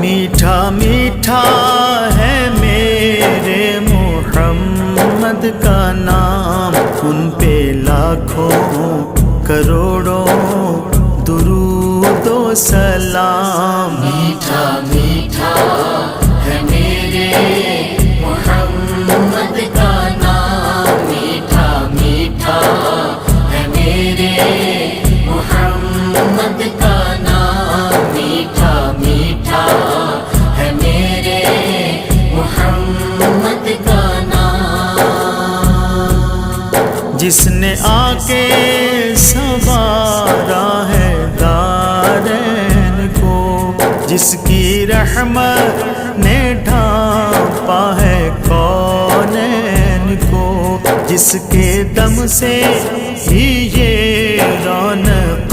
मीठा मीठा है मेरे मोहम्मद का नाम, उन पे लाखों करोड़ों दुरूदो सलाम। मीठा मीठा है मेरे मोहम्मद का नाम, मीठा मीठा है मेरे मोहम्मद का नाम, मीठा मीठा है मेरे मोहम्मद का नाम। जिसने आके संवारा है दारैन को, जिसकी रहमत ने ढांपा है कौनैन को, जिसके दम से ही ये रौनक